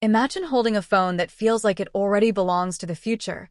Imagine holding a phone that feels like it already belongs to the future.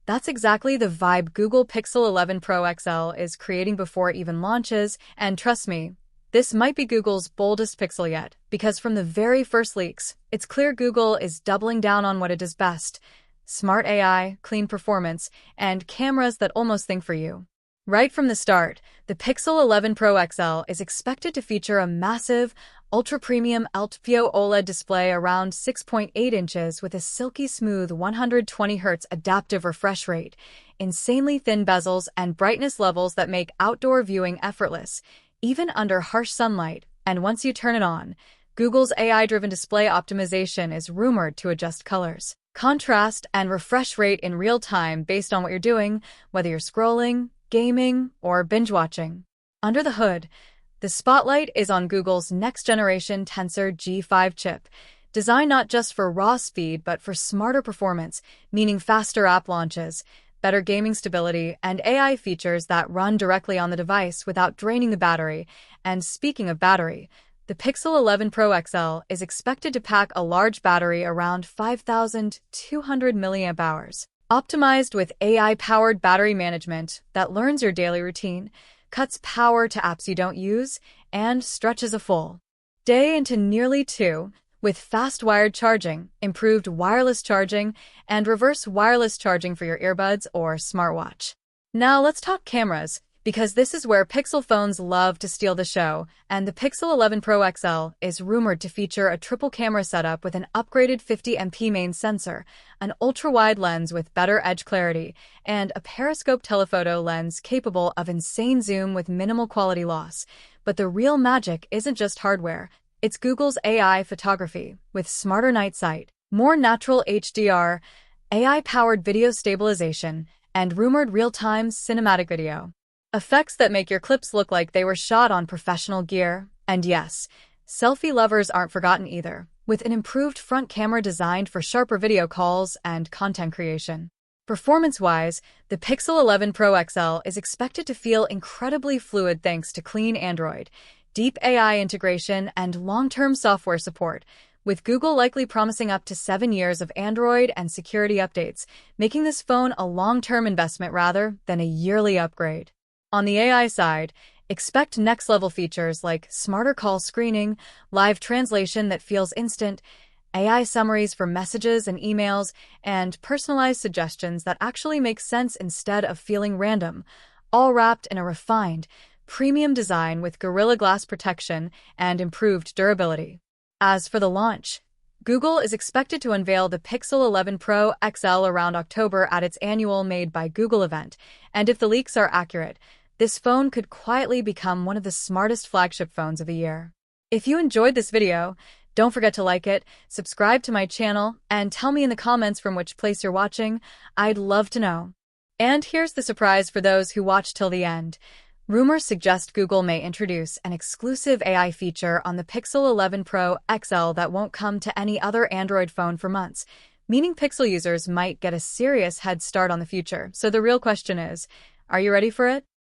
That's exactly the vibe Google Pixel 11 Pro XL is creating before it even launches, and trust me, this might be Google's boldest Pixel yet, because from the very first leaks, it's clear Google is doubling down on what it does best: smart AI, clean performance, and cameras that almost think for you. Right from the start, the Pixel 11 Pro XL is expected to feature a massive, ultra-premium LTPO OLED display around 6.8 inches with a silky smooth 120Hz adaptive refresh rate, insanely thin bezels, and brightness levels that make outdoor viewing effortless, even under harsh sunlight. And once you turn it on, Google's AI-driven display optimization is rumored to adjust colors, contrast, and refresh rate in real time based on what you're doing, whether you're scrolling, gaming, or binge-watching. Under the hood, the spotlight is on Google's next-generation Tensor G5 chip, designed not just for raw speed but for smarter performance, meaning faster app launches, better gaming stability, and AI features that run directly on the device without draining the battery. And speaking of battery, the Pixel 11 Pro XL is expected to pack a large battery around 5,200 mAh. Optimized with AI-powered battery management that learns your daily routine, cuts power to apps you don't use, and stretches a full day into nearly 2, with fast wired charging, improved wireless charging, and reverse wireless charging for your earbuds or smartwatch. Now let's talk cameras, because this is where Pixel phones love to steal the show, and the Pixel 11 Pro XL is rumored to feature a triple camera setup with an upgraded 50MP main sensor, an ultra-wide lens with better edge clarity, and a periscope telephoto lens capable of insane zoom with minimal quality loss. But the real magic isn't just hardware, it's Google's AI photography, with smarter night sight, more natural HDR, AI-powered video stabilization, and rumored real-time cinematic video effects that make your clips look like they were shot on professional gear. And yes, selfie lovers aren't forgotten either, with an improved front camera designed for sharper video calls and content creation. Performance-wise, the Pixel 11 Pro XL is expected to feel incredibly fluid thanks to clean Android, deep AI integration, and long-term software support, with Google likely promising up to 7 years of Android and security updates, making this phone a long-term investment rather than a yearly upgrade. On the AI side, expect next-level features like smarter call screening, live translation that feels instant, AI summaries for messages and emails, and personalized suggestions that actually make sense instead of feeling random, all wrapped in a refined, premium design with Gorilla Glass protection and improved durability. As for the launch, Google is expected to unveil the Pixel 11 Pro XL around October at its annual Made by Google event, and if the leaks are accurate, this phone could quietly become one of the smartest flagship phones of the year. If you enjoyed this video, don't forget to like it, subscribe to my channel, and tell me in the comments from which place you're watching. I'd love to know. And here's the surprise for those who watch till the end. Rumors suggest Google may introduce an exclusive AI feature on the Pixel 11 Pro XL that won't come to any other Android phone for months, meaning Pixel users might get a serious head start on the future. So the real question is, are you ready for it?